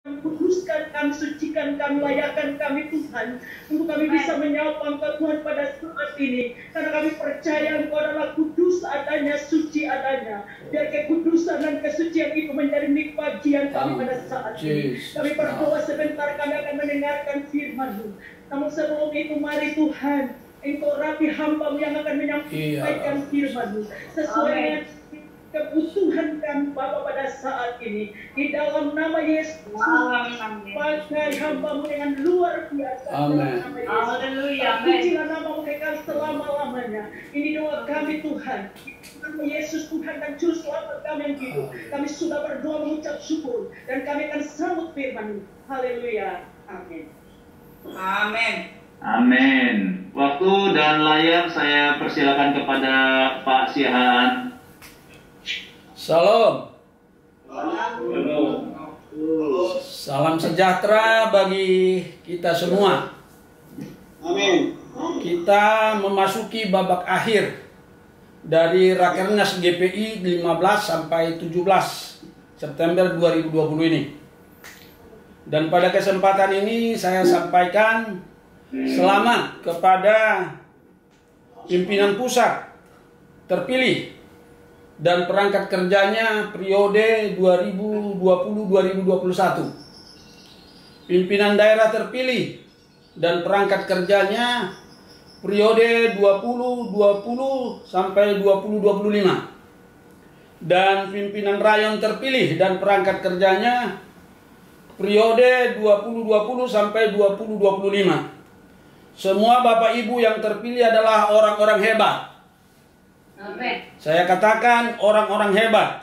kuduskan kami, sucikan kami, layakan kami Tuhan, untuk kami bisa menyapa Engkau Tuhan pada saat ini, karena kami percaya Engkau adalah kudus adanya, suci adanya. Biar kekudusan dan kesucian itu menjadi nikmat bagian kami pada saat ini. Kami berdoa sebentar, kami akan mendengarkan firman-Mu. Namun sebelum itu mari Tuhan, Engkau rapi hamba-Mu yang akan menyampaikan firman-Mu sesuai dengan kebutuhan kami Bapa pada saat ini. Di dalam nama Yesus, pakai hamba-Mu dengan luar biasa. Amin. Haleluya. Pujilah nama-Mu kekal selama-lamanya. Ini doa kami Tuhan. Nama Yesus Tuhan dan Juru Selamat kami yang hidup. Kami sudah berdoa mengucap syukur dan kami akan sambut firman-Mu. Haleluya. Amin. Amin. Amin. Waktu dan layar saya persilakan kepada Pak Siahaan. Salam. Salam sejahtera bagi kita semua. Amin. Kita memasuki babak akhir dari Rakernas GPI 15 sampai 17 September 2020 ini. Dan pada kesempatan ini saya sampaikan selamat kepada pimpinan pusat terpilih dan perangkat kerjanya periode 2020-2021. Pimpinan daerah terpilih dan perangkat kerjanya periode 2020 sampai 2025. Dan pimpinan rayon terpilih dan perangkat kerjanya periode 2020 sampai 2025. Semua Bapak Ibu yang terpilih adalah orang-orang hebat. Amin. Saya katakan orang-orang hebat,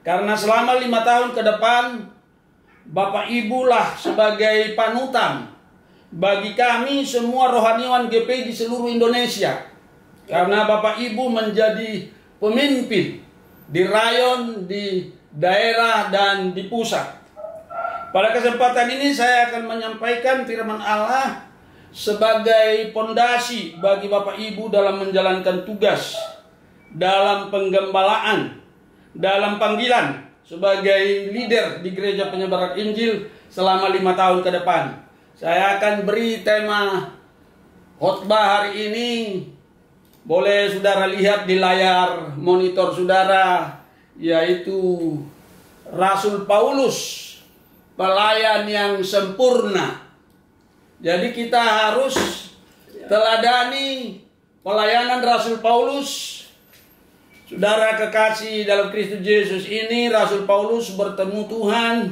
karena selama 5 tahun ke depan Bapak Ibu lah sebagai panutan bagi kami semua rohaniawan GPI di seluruh Indonesia. Karena Bapak Ibu menjadi pemimpin di rayon, di daerah, dan di pusat. Pada kesempatan ini saya akan menyampaikan firman Allah sebagai pondasi bagi Bapak Ibu dalam menjalankan tugas, dalam penggembalaan, dalam panggilan sebagai leader di gereja penyebaran Injil selama 5 tahun ke depan. Saya akan beri tema khotbah hari ini. Boleh saudara lihat di layar monitor saudara, yaitu Rasul Paulus, pelayan yang sempurna. Jadi kita harus teladani pelayanan Rasul Paulus. Saudara kekasih dalam Kristus Yesus, ini Rasul Paulus bertemu Tuhan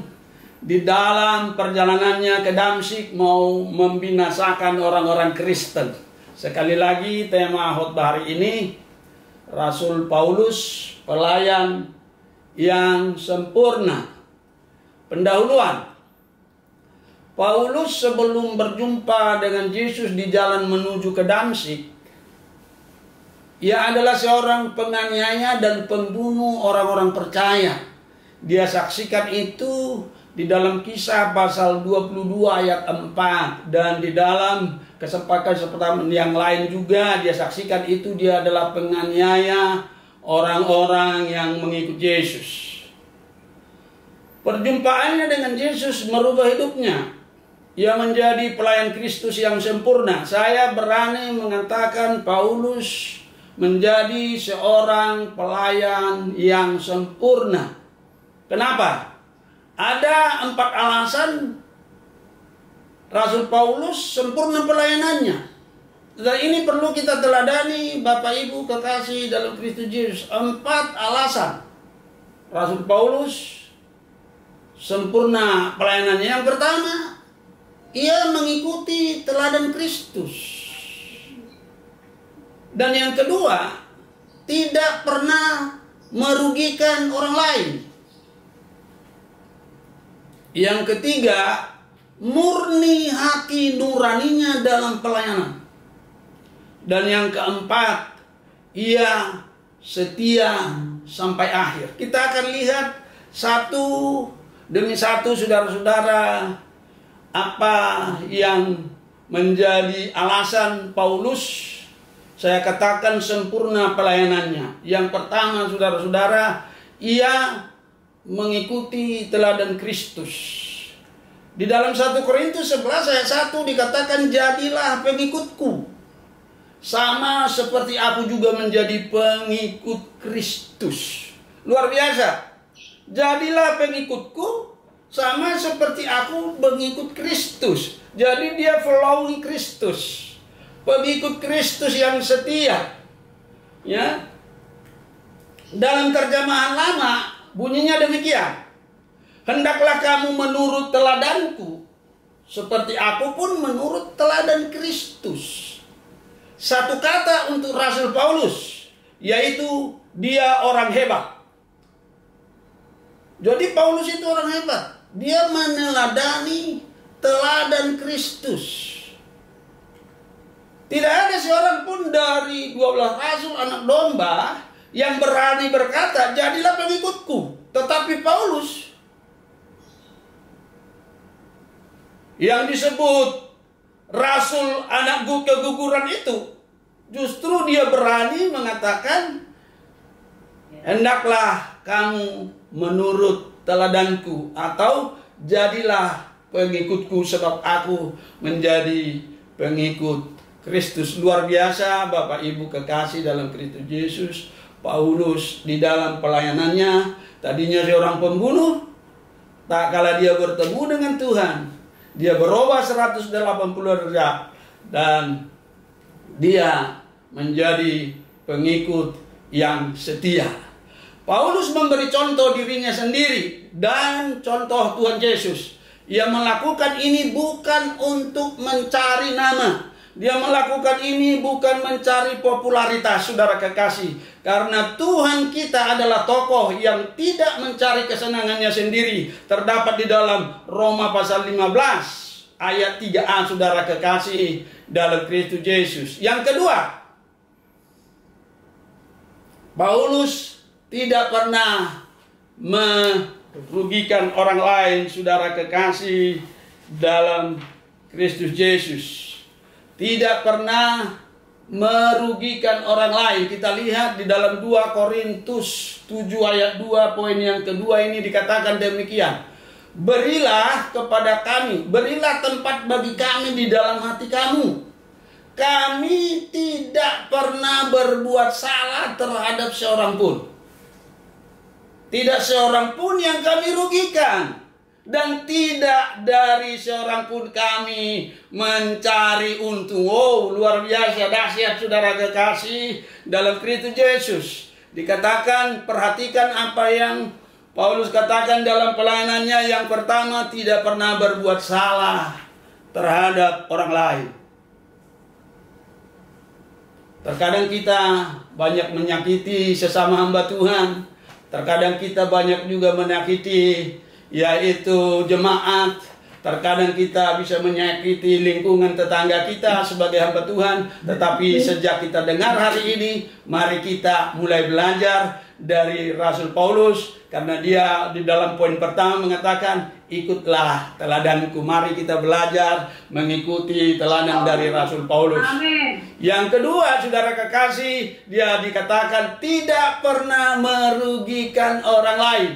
di dalam perjalanannya ke Damsyik, mau membinasakan orang-orang Kristen. Sekali lagi tema khotbah hari ini, Rasul Paulus, pelayan yang sempurna. Pendahuluan. Paulus sebelum berjumpa dengan Yesus di jalan menuju ke Damsyik, ia adalah seorang penganiaya dan pembunuh orang-orang percaya. Dia saksikan itu di dalam Kisah pasal 22 ayat 4. Dan di dalam kesempatan yang lain juga dia saksikan itu. Dia adalah penganiaya orang-orang yang mengikut Yesus. Perjumpaannya dengan Yesus merubah hidupnya. Ia menjadi pelayan Kristus yang sempurna. Saya berani mengatakan Paulus menjadi seorang pelayan yang sempurna. Kenapa? Ada 4 alasan Rasul Paulus sempurna pelayanannya. Dan ini perlu kita teladani Bapak Ibu kekasih dalam Kristus Yesus. 4 alasan Rasul Paulus sempurna pelayanannya. Yang pertama, ia mengikuti teladan Kristus. Dan yang kedua, tidak pernah merugikan orang lain. Yang ketiga, murni hati nuraninya dalam pelayanan. Dan yang keempat, ia setia sampai akhir. Kita akan lihat satu demi satu saudara-saudara, apa yang menjadi alasan Paulus saya katakan sempurna pelayanannya. Yang pertama saudara-saudara, ia mengikuti teladan Kristus. Di dalam 1 Korintus 11 ayat 1 dikatakan, jadilah pengikutku, sama seperti aku juga menjadi pengikut Kristus. Luar biasa. Jadilah pengikutku, sama seperti aku mengikut Kristus. Jadi dia following Kristus, pengikut Kristus yang setia. Ya. Dalam terjemahan lama bunyinya demikian. Hendaklah kamu menurut teladanku, seperti aku pun menurut teladan Kristus. Satu kata untuk Rasul Paulus, yaitu dia orang hebat. Jadi Paulus itu orang hebat. Dia meneladani teladan Kristus. Tidak ada seorang pun dari 12 rasul anak domba yang berani berkata, jadilah pengikutku. Tetapi Paulus yang disebut rasul anak keguguran itu, justru dia berani mengatakan, hendaklah kamu menurut teladanku, atau jadilah pengikutku sebab aku menjadi pengikut Kristus. Luar biasa Bapak Ibu kekasih dalam Kristus Yesus. Paulus di dalam pelayanannya, tadinya seorang pembunuh, tak kala dia bertemu dengan Tuhan, dia berubah 180 derajat dan dia menjadi pengikut yang setia. Paulus memberi contoh dirinya sendiri dan contoh Tuhan Yesus. Ia melakukan ini bukan untuk mencari nama. Dia melakukan ini bukan mencari popularitas, saudara kekasih. Karena Tuhan kita adalah tokoh yang tidak mencari kesenangannya sendiri. Terdapat di dalam Roma pasal 15 ayat 3a, saudara kekasih dalam Kristus Yesus. Yang kedua, Paulus tidak pernah merugikan orang lain, saudara kekasih dalam Kristus Yesus. Tidak pernah merugikan orang lain. Kita lihat di dalam 2 Korintus 7 ayat 2 poin yang kedua ini dikatakan demikian. Berilah kepada kami, berilah tempat bagi kami di dalam hati kamu. Kami tidak pernah berbuat salah terhadap seorang pun. Tidak seorang pun yang kami rugikan. Dan tidak dari seorang pun kami mencari untung. Oh, luar biasa, dahsyat saudara kekasih dalam Kristus Yesus. Dikatakan, perhatikan apa yang Paulus katakan dalam pelayanannya. Yang pertama, tidak pernah berbuat salah terhadap orang lain. Terkadang kita banyak menyakiti sesama hamba Tuhan. Terkadang kita banyak juga menyakiti yaitu jemaat. Terkadang kita bisa menyakiti lingkungan tetangga kita sebagai hamba Tuhan. Tetapi sejak kita dengar hari ini, mari kita mulai belajar dari Rasul Paulus. Karena dia di dalam poin pertama mengatakan, ikutlah teladanku. Mari kita belajar mengikuti teladan dari Rasul Paulus. Amin. Yang kedua, saudara kekasih, dia dikatakan tidak pernah merugikan orang lain.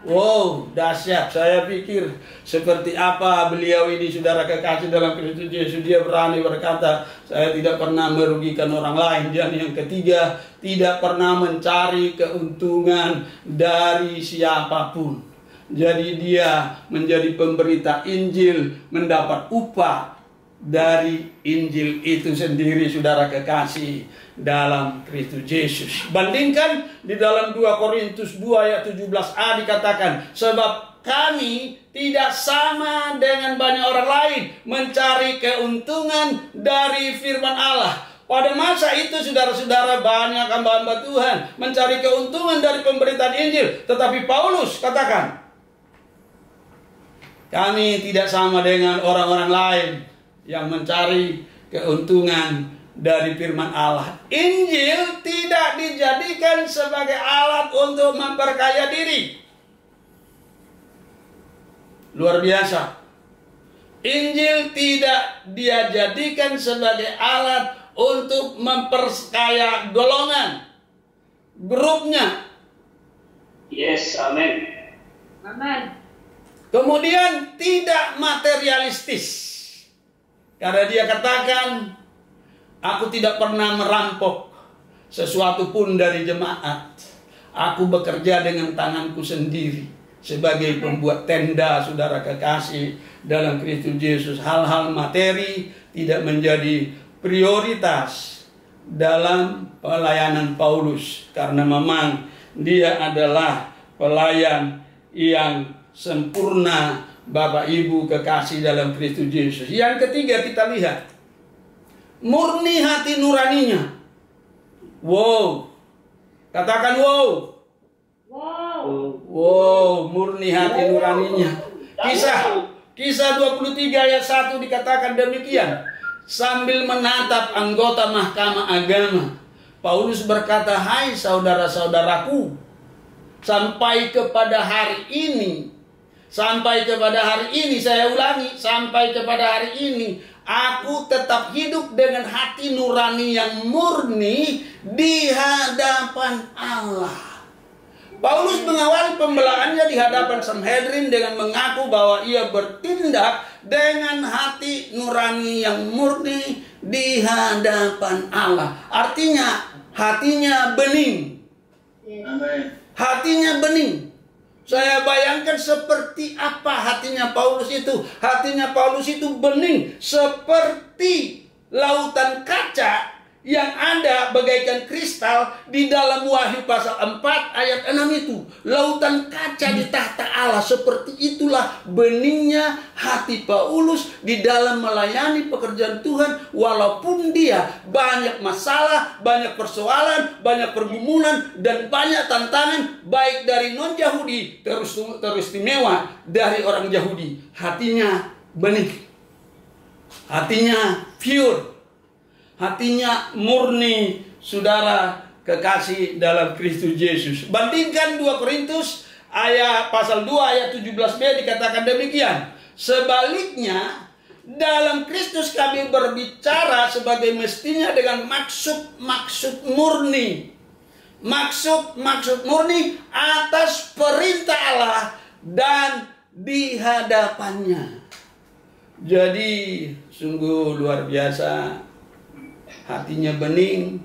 Wow, dahsyat. Saya pikir seperti apa beliau ini, saudara kekasih dalam Kristus Yesus. Dia berani berkata, saya tidak pernah merugikan orang lain. Dan yang ketiga, tidak pernah mencari keuntungan dari siapapun. Jadi dia menjadi pemberita Injil, mendapat upah dari Injil itu sendiri, saudara kekasih dalam Kristus Yesus. Bandingkan di dalam 2 Korintus 2 ayat 17a dikatakan, sebab kami tidak sama dengan banyak orang lain mencari keuntungan dari firman Allah. Pada masa itu saudara-saudara, banyak hamba-hamba Tuhan mencari keuntungan dari pemberitaan Injil. Tetapi Paulus katakan, kami tidak sama dengan orang-orang lain yang mencari keuntungan dari firman Allah. Injil tidak dijadikan sebagai alat untuk memperkaya diri. Luar biasa. Injil tidak dia jadikan sebagai alat untuk memperkaya golongan, grupnya. Yes, amin. Amin. Kemudian tidak materialistis. Karena dia katakan, aku tidak pernah merampok sesuatu pun dari jemaat. Aku bekerja dengan tanganku sendiri sebagai pembuat tenda, saudara kekasih dalam Kristus Yesus. Hal-hal materi tidak menjadi prioritas dalam pelayanan Paulus, karena memang dia adalah pelayan yang sempurna, Bapak Ibu kekasih dalam Kristus Yesus. Yang ketiga kita lihat, murni hati nuraninya. Wow, katakan wow. Wow, murni hati nuraninya. Kisah 23 ayat 1 dikatakan demikian. Sambil menatap anggota mahkamah agama, Paulus berkata, hai saudara-saudaraku, sampai kepada hari ini, saya ulangi, sampai kepada hari ini, aku tetap hidup dengan hati nurani yang murni di hadapan Allah. Paulus mengawali pembelaannya di hadapan Sanhedrin dengan mengaku bahwa ia bertindak dengan hati nurani yang murni di hadapan Allah. Artinya, hatinya bening. Hatinya bening. Saya bayangkan seperti apa hatinya Paulus itu. Hatinya Paulus itu bening seperti lautan kaca yang ada bagaikan kristal di dalam Wahyu pasal 4 ayat 6 itu. Lautan kaca di tahta Allah. Seperti itulah beningnya hati Paulus di dalam melayani pekerjaan Tuhan. Walaupun dia banyak masalah, banyak persoalan, banyak pergumulan, dan banyak tantangan, baik dari non-Yahudi, teristimewa dari orang Yahudi. Hatinya bening. Hatinya pure. Hatinya murni, saudara kekasih dalam Kristus Yesus. Bandingkan 2 Korintus pasal 2 ayat 17b dikatakan demikian. Sebaliknya, dalam Kristus kami berbicara sebagai mestinya dengan maksud murni. Maksud murni atas perintah Allah dan di hadapannya. Jadi sungguh luar biasa. Hatinya bening,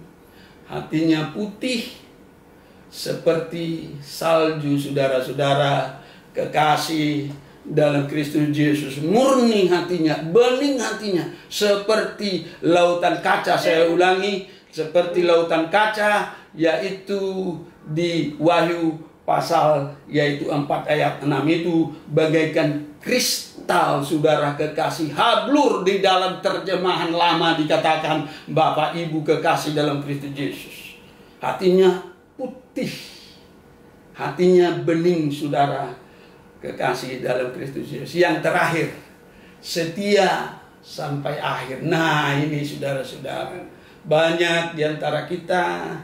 hatinya putih, seperti salju, saudara-saudara kekasih dalam Kristus Yesus. Murni hatinya, bening hatinya, seperti lautan kaca. Saya ulangi, seperti lautan kaca, yaitu di Wahyu pasal yaitu 4 ayat 6 itu bagaikan kristal, saudara kekasih. Hablur di dalam terjemahan lama dikatakan, Bapak Ibu kekasih dalam Kristus Yesus. Hatinya putih, hatinya bening, saudara kekasih dalam Kristus Yesus. Yang terakhir, setia sampai akhir. Nah ini saudara-saudara, banyak di antara kita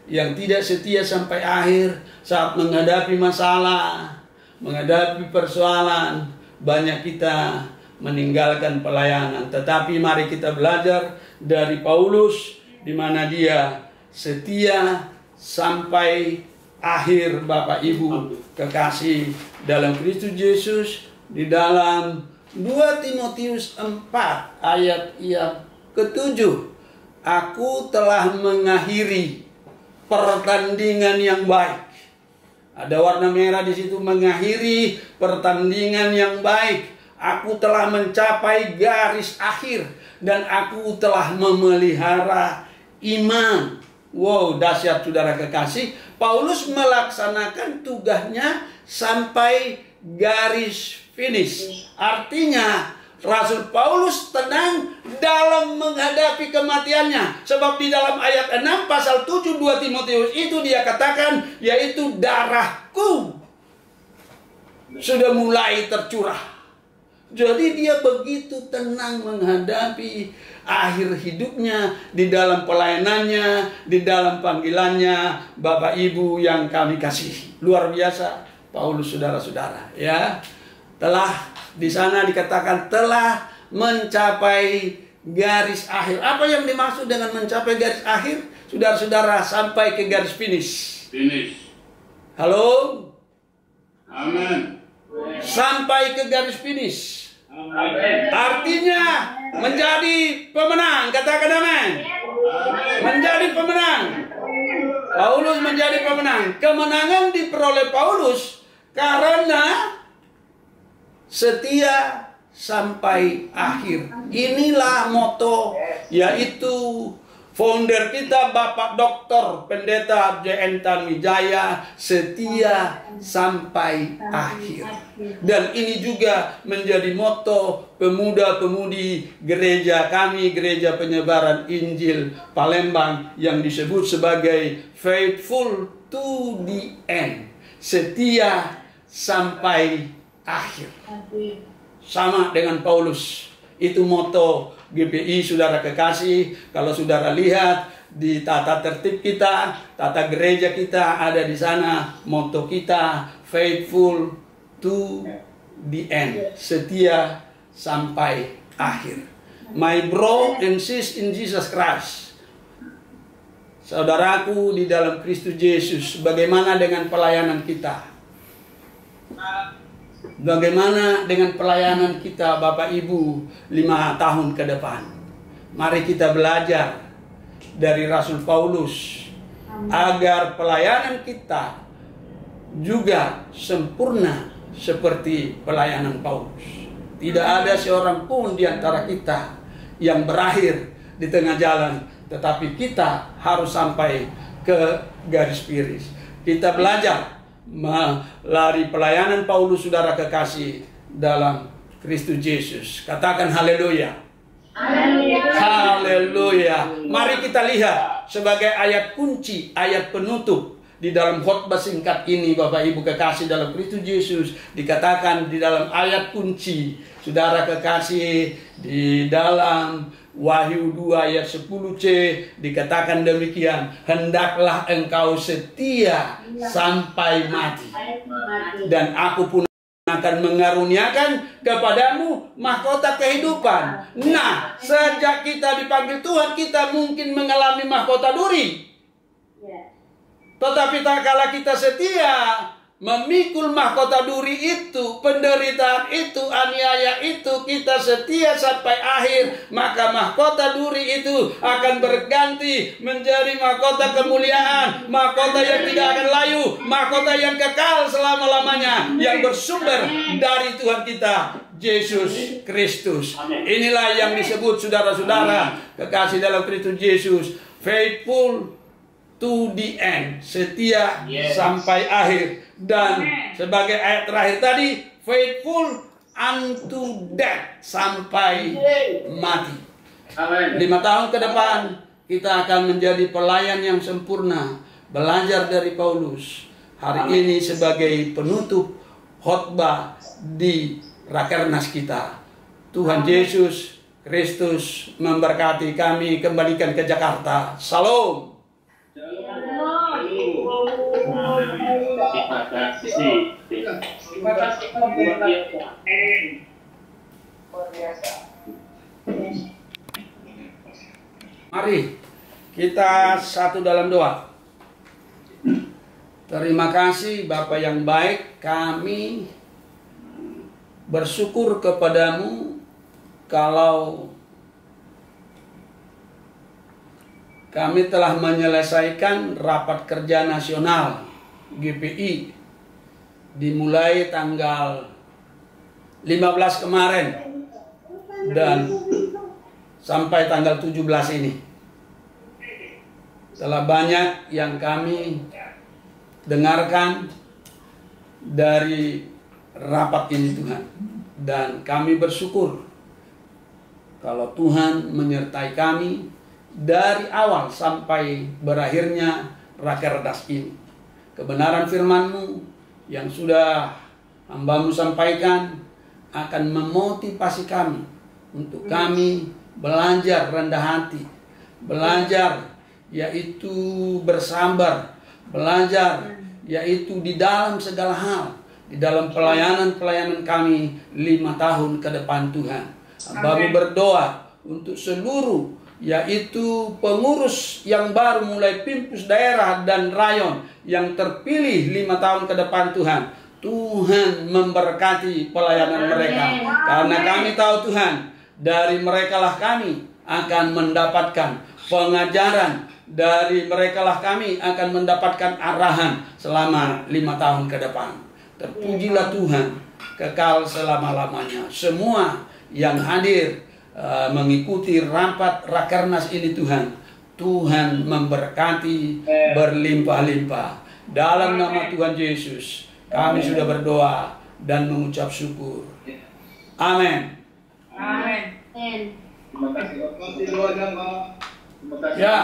yang tidak setia sampai akhir saat menghadapi masalah, menghadapi persoalan. Banyak kita meninggalkan pelayanan. Tetapi mari kita belajar dari Paulus, di mana dia setia sampai akhir, Bapak Ibu kekasih dalam Kristus Yesus. Di dalam 2 Timotius 4 ayat yang ke-7, aku telah mengakhiri pertandingan yang baik. Ada warna merah di situ, mengakhiri pertandingan yang baik. Aku telah mencapai garis akhir dan aku telah memelihara iman. Wow, dahsyat saudara kekasih. Paulus melaksanakan tugasnya sampai garis finish. Artinya Rasul Paulus tenang dalam menghadapi kematiannya. Sebab di dalam ayat 6 pasal 7 2 Timotius itu dia katakan, yaitu darahku sudah mulai tercurah. Jadi dia begitu tenang menghadapi akhir hidupnya, di dalam pelayanannya, di dalam panggilannya. Bapak Ibu yang kami kasih, luar biasa Paulus, saudara-saudara, ya. Telah di sana dikatakan telah mencapai garis akhir. Apa yang dimaksud dengan mencapai garis akhir? Saudara-saudara, sampai ke garis finish. Finish. Halo? Amin. sampai ke garis finish. Amin. Artinya menjadi pemenang. Katakan amin. Menjadi pemenang. Paulus menjadi pemenang. Kemenangan diperoleh Paulus karena setia sampai akhir. Inilah moto, yaitu founder kita Bapak Dr. Pendeta J.N. Tanwijaya, setia sampai akhir. Dan ini juga menjadi moto pemuda-pemudi gereja kami, Gereja Penyebaran Injil Palembang, yang disebut sebagai faithful to the end, setia sampai akhir. Sama dengan Paulus. Itu moto GPI, saudara kekasih. Kalau saudara lihat di tata tertib kita, tata gereja kita, ada di sana moto kita, faithful to the end, setia sampai akhir. My bro and sis in Jesus Christ, saudaraku di dalam Kristus Yesus, bagaimana dengan pelayanan kita? Bagaimana dengan pelayanan kita Bapak Ibu 5 tahun ke depan? Mari kita belajar dari Rasul Paulus agar pelayanan kita juga sempurna seperti pelayanan Paulus. Tidak ada seorang pun di antara kita yang berakhir di tengah jalan, tetapi kita harus sampai ke garis finish. Kita belajar melalui pelayanan Paulus, saudara kekasih dalam Kristus Yesus. Katakan haleluya. Haleluya. Mari kita lihat sebagai ayat kunci, ayat penutup di dalam khotbah singkat ini, Bapak Ibu kekasih dalam Kristus Yesus. Dikatakan di dalam ayat kunci, saudara kekasih, di dalam Wahyu 2 ayat 10c dikatakan demikian, hendaklah engkau setia sampai mati, dan aku pun akan mengaruniakan kepadamu mahkota kehidupan. Nah, sejak kita dipanggil Tuhan, kita mungkin mengalami mahkota duri. Tetapi tak kala kita setia memikul mahkota duri itu, penderitaan itu, aniaya itu, kita setia sampai akhir, maka mahkota duri itu akan berganti menjadi mahkota kemuliaan, mahkota yang tidak akan layu, mahkota yang kekal selama-lamanya, yang bersumber dari Tuhan kita Yesus Kristus. Inilah yang disebut, saudara-saudara kekasih dalam Kristus Yesus, faithful to the end, setia sampai akhir. Dan sebagai ayat terakhir tadi, faithful unto death, sampai mati. 5 tahun ke depan kita akan menjadi pelayan yang sempurna, belajar dari Paulus. Hari ini sebagai penutup khotbah di Rakernas kita. Tuhan Yesus Kristus memberkati kami, kembalikan ke Jakarta. Salam. Terima kasih. Mari kita satu dalam doa. Terima kasih Bapa yang baik, kami bersyukur kepadamu kalau kami telah menyelesaikan rapat kerja nasional GPI dimulai tanggal 15 kemarin dan sampai tanggal 17 ini. Telah banyak yang kami dengarkan dari rapat ini Tuhan, dan kami bersyukur kalau Tuhan menyertai kami dari awal sampai berakhirnya Rakernas ini. Kebenaran firman-Mu yang sudah hamba-Mu sampaikan akan memotivasi kami untuk kami belajar rendah hati, belajar yaitu bersabar, belajar yaitu di dalam segala hal, di dalam pelayanan kami 5 tahun ke depan Tuhan. Hamba-Mu berdoa untuk seluruh yaitu pengurus yang baru mulai pimpus daerah dan rayon yang terpilih 5 tahun ke depan Tuhan. Tuhan memberkati pelayanan mereka. Karena kami tahu Tuhan, dari merekalah kami akan mendapatkan pengajaran, dari merekalah kami akan mendapatkan arahan selama 5 tahun ke depan. Terpujilah Tuhan kekal selama-lamanya. Semua yang hadir mengikuti rapat Rakernas ini Tuhan memberkati berlimpah-limpah. Dalam nama Tuhan Yesus kami sudah berdoa dan mengucap syukur. Amin. Amin. Terima kasih doanya, Pak. Terima kasih. Ya.